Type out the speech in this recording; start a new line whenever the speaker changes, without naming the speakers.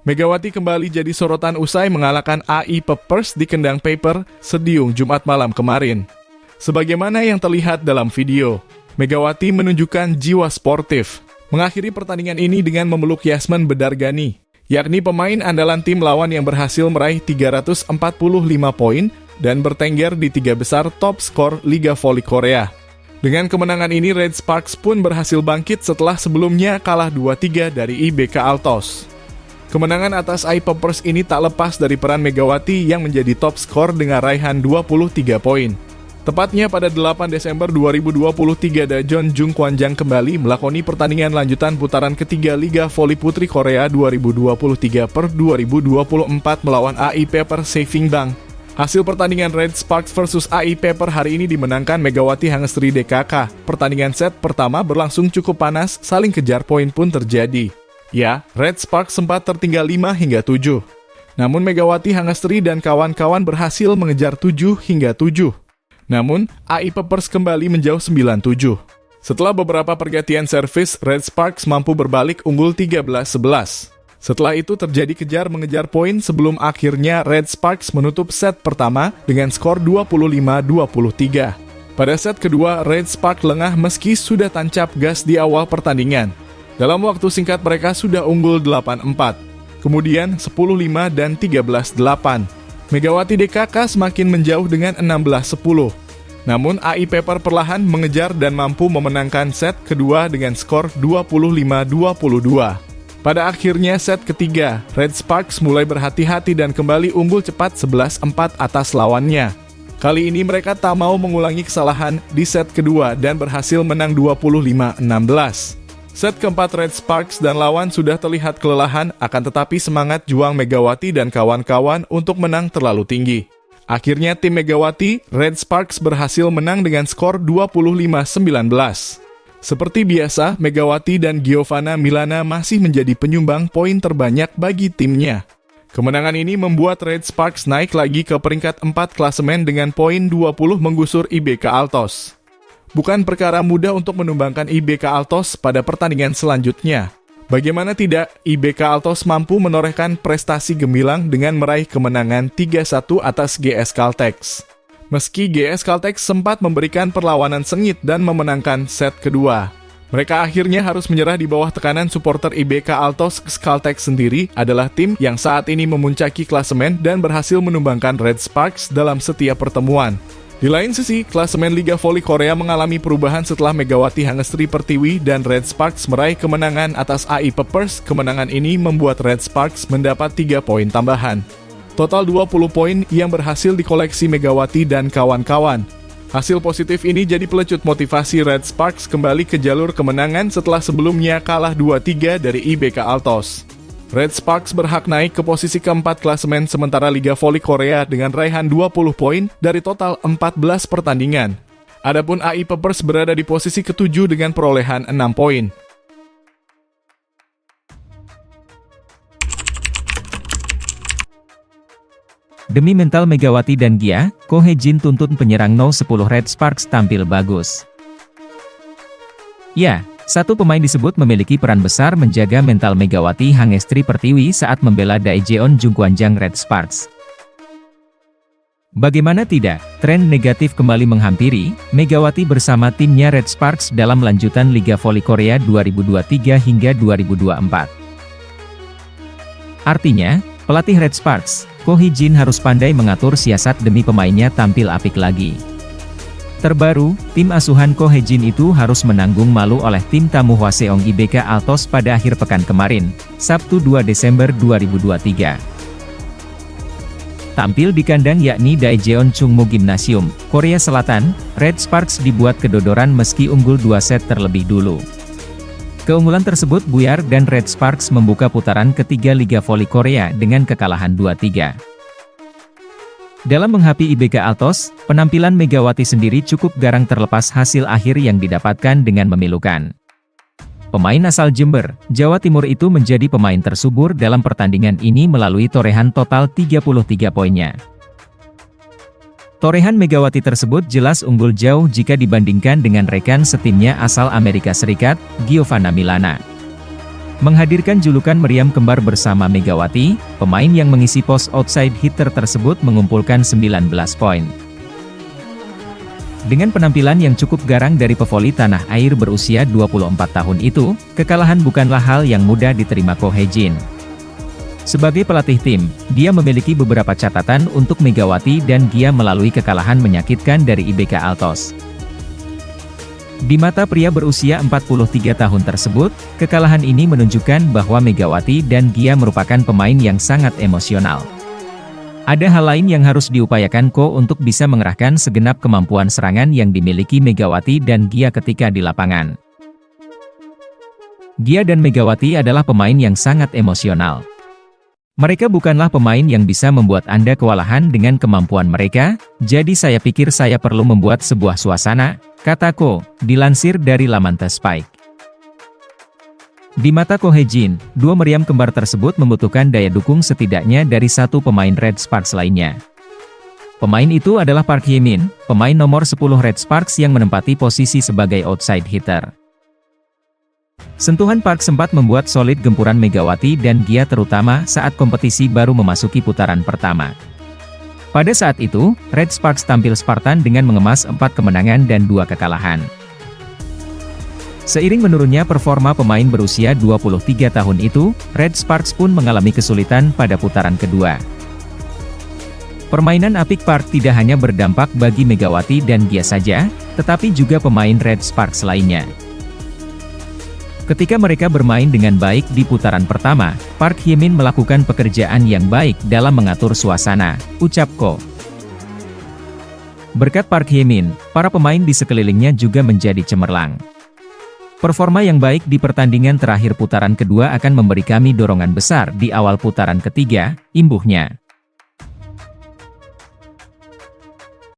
Megawati kembali jadi sorotan usai mengalahkan AI Peppers di Kendang Paper Sediung Jumat malam kemarin. Sebagaimana yang terlihat dalam video, Megawati menunjukkan jiwa sportif, mengakhiri pertandingan ini dengan memeluk Yasmin Bedargani, yakni pemain andalan tim lawan yang berhasil meraih 345 poin dan bertengger di 3 besar top skor Liga Voli Korea. Dengan kemenangan ini, Red Sparks pun berhasil bangkit setelah sebelumnya kalah 2-3 dari IBK Altos. Kemenangan atas AI Peppers ini tak lepas dari peran Megawati yang menjadi top skor dengan raihan 23 poin. Tepatnya pada 8 Desember 2023, Daejeon Jung Kwanjang kembali melakoni pertandingan lanjutan putaran ketiga Liga Voli Putri Korea 2023/2024 melawan AI Pepper Saving Dang. Hasil pertandingan Red Sparks versus AI Pepper hari ini dimenangkan Megawati Hangestri DKK. Pertandingan set pertama berlangsung cukup panas, saling kejar poin pun terjadi. Ya, Red Sparks sempat tertinggal 5 hingga 7. Namun Megawati Hangestri dan kawan-kawan berhasil mengejar 7 hingga 7. Namun, AI Peppers kembali menjauh 9-7. Setelah beberapa pergantian servis, Red Sparks mampu berbalik unggul 13-11. Setelah itu terjadi kejar-mengejar poin sebelum akhirnya Red Sparks menutup set pertama dengan skor 25-23. Pada set kedua, Red Sparks lengah meski sudah tancap gas di awal pertandingan. Dalam waktu singkat mereka sudah unggul 8-4, kemudian 10-5 dan 13-8. Megawati DKK semakin menjauh dengan 16-10. Namun AI Pepper perlahan mengejar dan mampu memenangkan set kedua dengan skor 25-22. Pada akhirnya set ketiga, Red Sparks mulai berhati-hati dan kembali unggul cepat 11-4 atas lawannya. Kali ini mereka tak mau mengulangi kesalahan di set kedua dan berhasil menang 25-16. Set keempat Red Sparks dan lawan sudah terlihat kelelahan, akan tetapi semangat juang Megawati dan kawan-kawan untuk menang terlalu tinggi. Akhirnya tim Megawati, Red Sparks berhasil menang dengan skor 25-19. Seperti biasa, Megawati dan Giovanna Milana masih menjadi penyumbang poin terbanyak bagi timnya. Kemenangan ini membuat Red Sparks naik lagi ke peringkat 4 klasemen dengan poin 20 menggusur IBK Altos. Bukan perkara mudah untuk menumbangkan IBK Altos pada pertandingan selanjutnya. Bagaimana tidak, IBK Altos mampu menorehkan prestasi gemilang dengan meraih kemenangan 3-1 atas GS Caltex. Meski GS Caltex sempat memberikan perlawanan sengit dan memenangkan set kedua, mereka akhirnya harus menyerah di bawah tekanan supporter IBK Altos. Caltex sendiri adalah tim yang saat ini memuncaki klasemen dan berhasil menumbangkan Red Sparks dalam setiap pertemuan. Di lain sisi, klasemen Liga Voli Korea mengalami perubahan setelah Megawati Hangestri Pertiwi dan Red Sparks meraih kemenangan atas AI Peppers. Kemenangan ini membuat Red Sparks mendapat 3 poin tambahan. Total 20 poin yang berhasil dikoleksi Megawati dan kawan-kawan. Hasil positif ini jadi pelecut motivasi Red Sparks kembali ke jalur kemenangan setelah sebelumnya kalah 2-3 dari IBK Altos. Red Sparks berhak naik ke posisi keempat klasemen sementara Liga Voli Korea dengan raihan 20 poin dari total 14 pertandingan. Adapun AI Peppers berada di posisi ketujuh dengan perolehan 6 poin.
Demi mental Megawati dan Gia, Ko Hye-jin tuntut penyerang No.10 Red Sparks tampil bagus. Ya, satu pemain disebut memiliki peran besar menjaga mental Megawati Hangestri Pertiwi saat membela Daejeon Jung Kwanjang Red Sparks. Bagaimana tidak, tren negatif kembali menghampiri Megawati bersama timnya Red Sparks dalam lanjutan Liga Voli Korea 2023 hingga 2024. Artinya, pelatih Red Sparks, Ko Hye-jin harus pandai mengatur siasat demi pemainnya tampil apik lagi. Terbaru, tim asuhan Ko Hye-jin itu harus menanggung malu oleh tim tamu Hwaseong IBK Altos pada akhir pekan kemarin, Sabtu 2 Desember 2023. Tampil di kandang yakni Daejeon Chungmu Gymnasium, Korea Selatan, Red Sparks dibuat kedodoran meski unggul 2 set terlebih dulu. Keunggulan tersebut buyar dan Red Sparks membuka putaran ketiga Liga Voli Korea dengan kekalahan 2-3. Dalam menghadapi IBK Altos, penampilan Megawati sendiri cukup garang terlepas hasil akhir yang didapatkan dengan memilukan. Pemain asal Jember, Jawa Timur itu menjadi pemain tersubur dalam pertandingan ini melalui torehan total 33 poinnya. Torehan Megawati tersebut jelas unggul jauh jika dibandingkan dengan rekan setimnya asal Amerika Serikat, Giovanna Milana. Menghadirkan julukan meriam kembar bersama Megawati, pemain yang mengisi pos outside hitter tersebut mengumpulkan 19 poin. Dengan penampilan yang cukup garang dari pevoli tanah air berusia 24 tahun itu, kekalahan bukanlah hal yang mudah diterima Ko Hye-jin. Sebagai pelatih tim, dia memiliki beberapa catatan untuk Megawati dan dia melalui kekalahan menyakitkan dari IBK Altos. Di mata pria berusia 43 tahun tersebut, kekalahan ini menunjukkan bahwa Megawati dan Gia merupakan pemain yang sangat emosional. Ada hal lain yang harus diupayakan Ko untuk bisa mengerahkan segenap kemampuan serangan yang dimiliki Megawati dan Gia ketika di lapangan. Gia dan Megawati adalah pemain yang sangat emosional. Mereka bukanlah pemain yang bisa membuat Anda kewalahan dengan kemampuan mereka, jadi saya pikir saya perlu membuat sebuah suasana, kata Ko, dilansir dari laman The Spike. Di mata Ko Hye-jin, dua meriam kembar tersebut membutuhkan daya dukung setidaknya dari satu pemain Red Sparks lainnya. Pemain itu adalah Park Hye-min, pemain nomor 10 Red Sparks yang menempati posisi sebagai outside hitter. Sentuhan Park sempat membuat solid gempuran Megawati dan Gia terutama saat kompetisi baru memasuki putaran pertama. Pada saat itu, Red Sparks tampil Spartan dengan mengemas 4 kemenangan dan 2 kekalahan. Seiring menurunnya performa pemain berusia 23 tahun itu, Red Sparks pun mengalami kesulitan pada putaran kedua. Permainan apik Park tidak hanya berdampak bagi Megawati dan Gia saja, tetapi juga pemain Red Sparks lainnya. Ketika mereka bermain dengan baik di putaran pertama, Park Hye-min melakukan pekerjaan yang baik dalam mengatur suasana, ucap Ko. Berkat Park Hye-min, para pemain di sekelilingnya juga menjadi cemerlang. Performa yang baik di pertandingan terakhir putaran kedua akan memberi kami dorongan besar di awal putaran ketiga, imbuhnya.